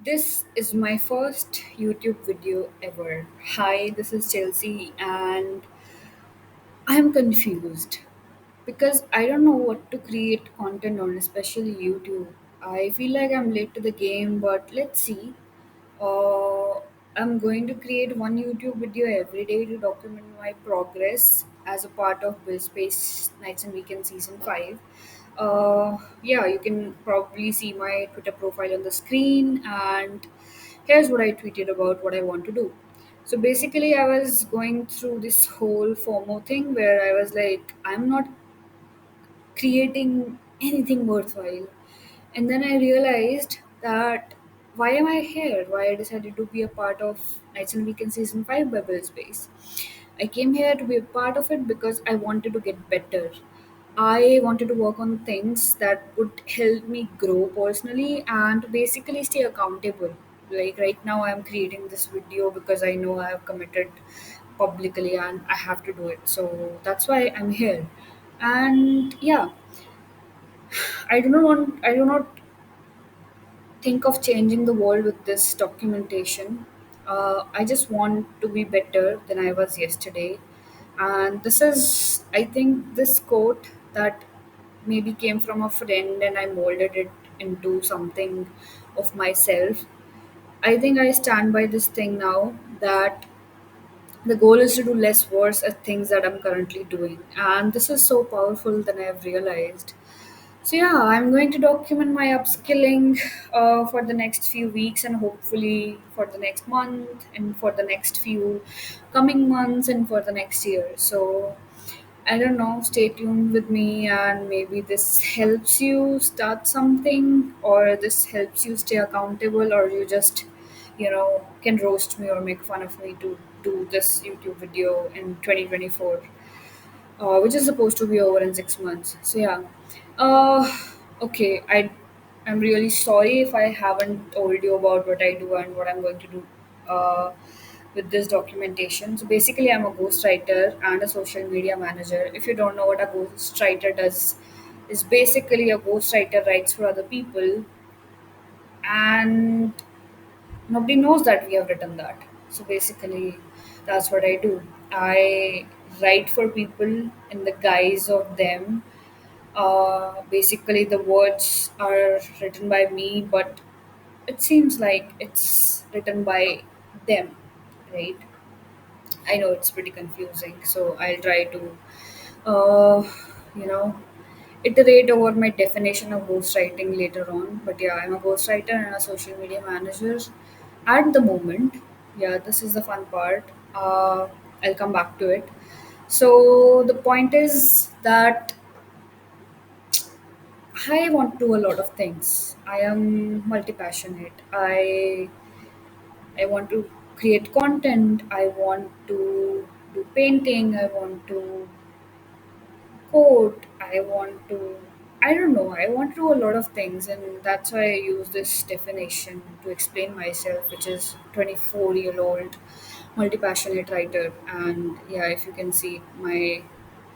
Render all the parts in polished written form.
This is my first YouTube video ever. Hi, this is Chelsea, and I'm confused because I don't know what to create content on, especially YouTube. I feel like I'm late to the game, but let's see. Uh, I'm going to create one YouTube video every day to document my progress as a part of Bill Space Nights and Weekends Season 5. Yeah, you can probably see my Twitter profile on the screen, and here's what I tweeted about what I want to do. So basically, I was going through this whole FOMO thing where I was like, I'm not creating anything worthwhile. And then I realized that why am I here? Why I decided to be a part of Nights and Weekends Season 5 by Bill Space. I came here to be a part of it because I wanted to get better. I wanted to work on things that would help me grow personally and to basically stay accountable. Like right now, I'm creating this video because I know I have committed publicly and I have to do it. So that's why I'm here. And yeah, I do not think of changing the world with this documentation. I just want to be better than I was yesterday. And this is, I think, this quote that maybe came from a friend and I molded it into something of myself. I think I stand by this thing now that the goal is to do less worse at things that I'm currently doing. And this is so powerful than I've realized. So yeah, I'm going to document my upskilling for the next few weeks and hopefully for the next month and for the next few coming months and for the next year. So I don't know, stay tuned with me and maybe this helps you start something or this helps you stay accountable or you just, can roast me or make fun of me to do this YouTube video in 2024, which is supposed to be over in 6 months. So yeah, uh, okay. I'm really sorry if I haven't told you about what I do and what I'm going to do with this documentation. So basically, I'm a ghostwriter and a social media manager. If you don't know what a ghostwriter does, is basically a ghostwriter writes for other people and nobody knows that we have written that. So basically, that's what I do. I write for people in the guise of them. Basically, the words are written by me, but it seems like it's written by them, right? I know it's pretty confusing, so I'll try to, uh, you know, iterate over my definition of ghostwriting later on. But yeah, I'm a ghostwriter and a social media manager at the moment. Yeah, this is the fun part. I'll come back to it. So the point is that I want to do a lot of things. I am multi passionate. I want to create content. I want to do painting. I want to code. I don't know, I want to do a lot of things, and that's why I use this definition to explain myself, which is 24-year-old multi passionate writer. And yeah, if you can see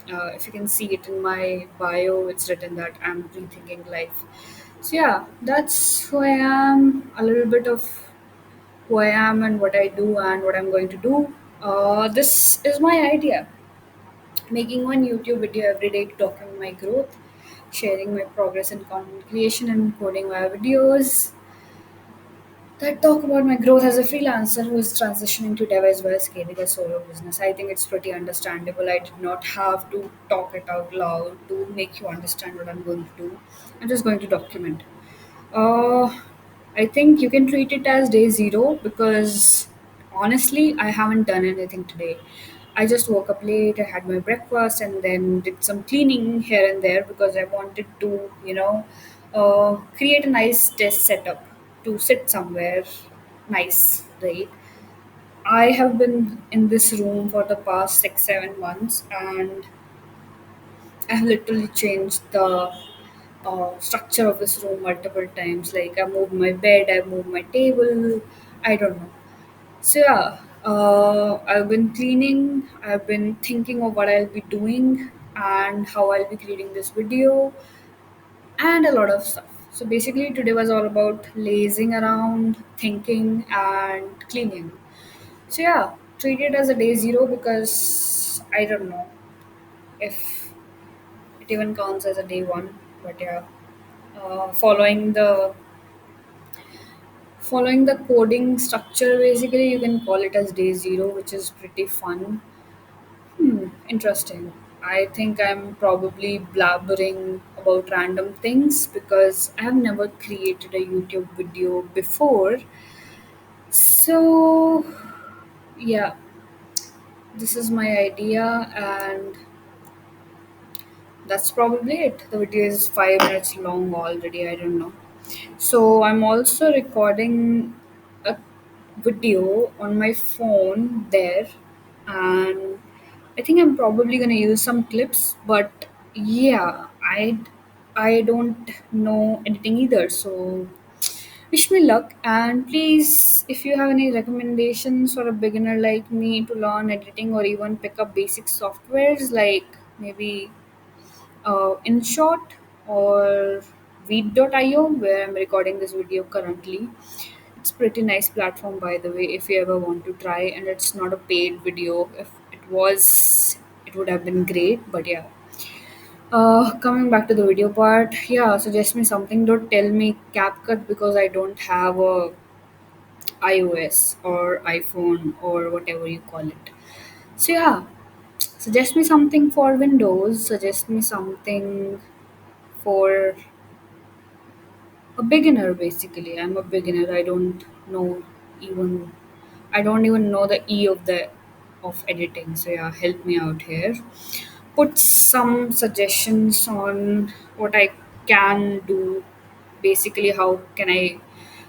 it in my bio, it's written that I'm rethinking life. So yeah, that's who I am, a little bit of who I am and what I do and what I'm going to do. This is my idea, making one YouTube video every day to document my growth, sharing my progress in content creation and coding my videos that talk about my growth as a freelancer who is transitioning to dev as well as scaling a solo business. I think it's pretty understandable. I did not have to talk it out loud to make you understand what I'm going to do. I'm just going to document. Uh, I think you can treat it as day zero because honestly, I haven't done anything today. I just woke up late, I had my breakfast, and then did some cleaning here and there because I wanted to, create a nice desk setup to sit somewhere nice, right? I have been in this room for the past 6, 7 months, and I have literally changed the structure of this room multiple times. Like I moved my bed, I moved my table. I don't know. So yeah, I've been cleaning. I've been thinking of what I'll be doing and how I'll be creating this video and a lot of stuff. So basically, today was all about lazing around, thinking, and cleaning. So yeah, treat it as a day zero because I don't know if it even counts as a day one. But yeah, following the coding structure, basically you can call it as day zero, which is pretty fun. Interesting. I think I'm probably blabbering about random things because I have never created a YouTube video before. So, yeah, this is my idea, and that's probably it. The video is 5 minutes long already, I don't know. So, I'm also recording a video on my phone there, and I think I'm probably gonna use some clips, but yeah, I don't know editing either, so wish me luck. And please, if you have any recommendations for a beginner like me to learn editing or even pick up basic softwares like maybe InShot or Veed.io, where I'm recording this video currently. It's pretty nice platform, by the way, if you ever want to try, and it's not a paid video. If it was, it would have been great, but yeah. Coming back to the video part, yeah, suggest me something. Don't tell me CapCut because I don't have a iOS or iPhone or whatever you call it. So yeah, suggest me something for Windows. Suggest me something for a beginner. Basically, I'm a beginner. Know even I don't even know the E of editing. So yeah, help me out here. Put some suggestions on what I can do. Basically, how can I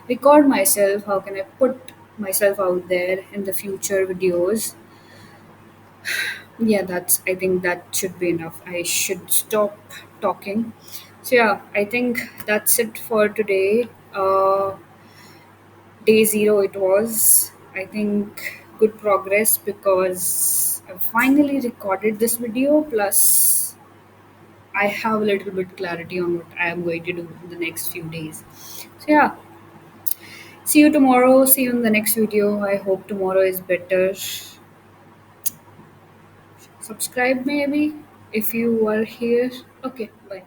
record myself? How can I put myself out there in the future videos? Yeah, I think that should be enough. I should stop talking. So yeah, I think that's it for today. Day zero it was. I think good progress because I finally recorded this video. Plus, I have a little bit clarity on what I am going to do in the next few days. So yeah, see you tomorrow. See you in the next video. I hope tomorrow is better. Subscribe maybe if you are here. Okay, bye.